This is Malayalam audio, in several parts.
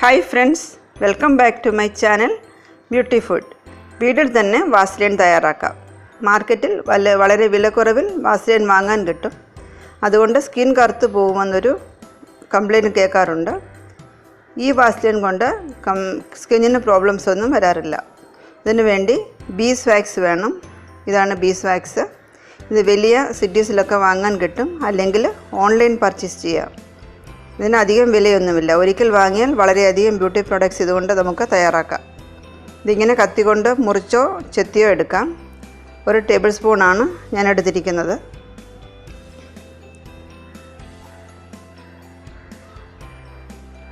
Hi friends, welcome back to my channel Beauty Food. വീട്ടിൽ തന്നെ വാസ്ലിൻ തയ്യാറാക്കാം. മാർക്കറ്റിൽ വളരെ വിലക്കുറവിൽ വാസ്ലിൻ വാങ്ങാൻ കിട്ടും. അതുകൊണ്ട് സ്കിൻ കറുത്തു പോകുമെന്നൊരു കംപ്ലൈൻറ്റ് കേൾക്കാറുണ്ട്. ഈ വാസ്ലിൻ കൊണ്ട് സ്കിന്നിന് പ്രോബ്ലംസ് ഒന്നും വരാറില്ല. ഇതിനു വേണ്ടി ബീസ് വാക്സ് വേണം. ഇതാണ് ബീസ് വാക്സ്. ഇത് വലിയ സിറ്റീസിലൊക്കെ വാങ്ങാൻ കിട്ടും, അല്ലെങ്കിൽ ഓൺലൈൻ പർച്ചേസ് ചെയ്യാം. ഇതിന് അധികം വിലയൊന്നുമില്ല. ഒരിക്കൽ വാങ്ങിയാൽ വളരെയധികം ബ്യൂട്ടി പ്രോഡക്റ്റ്സ് ഇതുകൊണ്ട് നമുക്ക് തയ്യാറാക്കാം. ഇതിങ്ങനെ കത്തി കൊണ്ട് മുറിച്ചോ ചെത്തിയോ എടുക്കാം. 1 ടേബിൾ സ്പൂണാണ് ഞാൻ എടുത്തിരിക്കുന്നത്.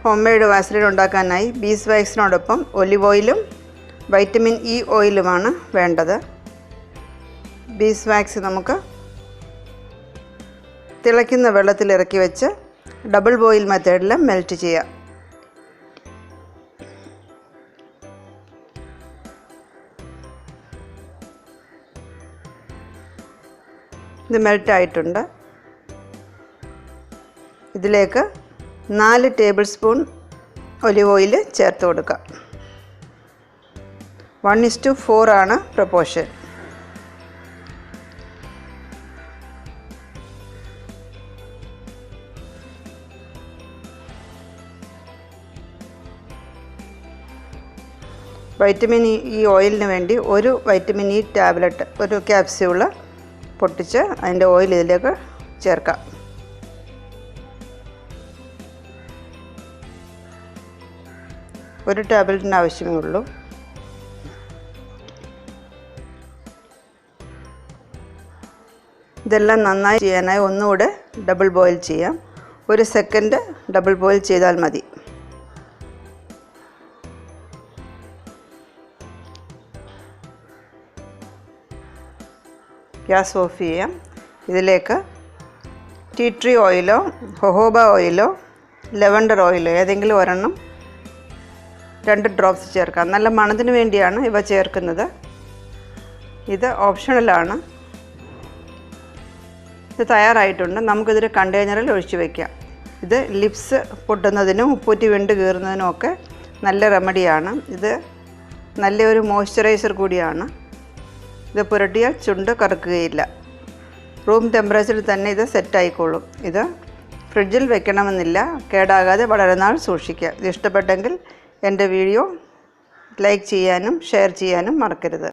ഹോം മെയ്ഡ് വാസലിൻ ഉണ്ടാക്കാനായി ബീസ് വാക്സിനോടൊപ്പം ഒലിവ് ഓയിലും വൈറ്റമിൻ ഇ ഓയിലുമാണ് വേണ്ടത്. ബീസ് വാക്സ് നമുക്ക് തിളയ്ക്കുന്ന വെള്ളത്തിൽ ഇറക്കി വെച്ച് ഡബിൾ ബോയിൽ മെത്തേഡിൽ മെൽറ്റ് ചെയ്യാം. ഇത് മെൽറ്റ് ആയിട്ടുണ്ട്. ഇതിലേക്ക് 4 ടേബിൾ സ്പൂൺ ഒലിവ് ഓയിൽ ചേർത്ത് കൊടുക്കാം. 1:4 ആണ് പ്രൊപ്പോർഷൻ. വൈറ്റമിൻ ഇ ഓയിലിന് വേണ്ടി ഒരു വൈറ്റമിൻ ഇ ടാബ്ലറ്റ്, ഒരു ക്യാപ്സ്യൂള് പൊട്ടിച്ച് അതിൻ്റെ ഓയിൽ ഇതിലേക്ക് ചേർക്കാം. ഒരു ടാബ്ലറ്റിന് ആവശ്യമേ ഉള്ളൂ. ഇതെല്ലാം നന്നായി ചെയ്യാനായി ഒന്നുകൂടെ ഡബിൾ ബോയിൽ ചെയ്യാം. 1 സെക്കൻഡ് ഡബിൾ ബോയിൽ ചെയ്താൽ മതി. ഗ്യാസ് ഓഫ് ചെയ്യാം. ഇതിലേക്ക് ടീ ട്രീ ഓയിലോ ഹൊഹോബ ഓയിലോ ലെവൻഡർ ഓയിലോ ഏതെങ്കിലും ഒരെണ്ണം 2 ഡ്രോപ്സ് ചേർക്കാം. നല്ല മണത്തിന് വേണ്ടിയാണ് ഇവ ചേർക്കുന്നത്. ഇത് ഓപ്ഷണലാണ്. ഇത് തയ്യാറായിട്ടുണ്ട്. നമുക്കിതൊരു കണ്ടെയ്നറിൽ ഒഴിച്ചു വയ്ക്കാം. ഇത് ലിപ്സ് പൊട്ടുന്നതിനും ഉപ്പൂറ്റി വെണ്ട് കീറുന്നതിനും ഒക്കെ നല്ല റെമഡിയാണ്. ഇത് നല്ലൊരു മോയ്സ്ചറൈസർ കൂടിയാണ്. ഇത് പുരട്ടിയാൽ ചുണ്ട് കറുക്കുകയില്ല. റൂം ടെമ്പറേച്ചറിൽ തന്നെ ഇത് സെറ്റായിക്കോളും. ഇത് ഫ്രിഡ്ജിൽ വെക്കണമെന്നില്ല. കേടാകാതെ വളരെ നാൾ സൂക്ഷിക്കുക. ഇത് ഇഷ്ടപ്പെട്ടെങ്കിൽ എൻ്റെ വീഡിയോ ലൈക്ക് ചെയ്യാനും ഷെയർ ചെയ്യാനും മറക്കരുത്.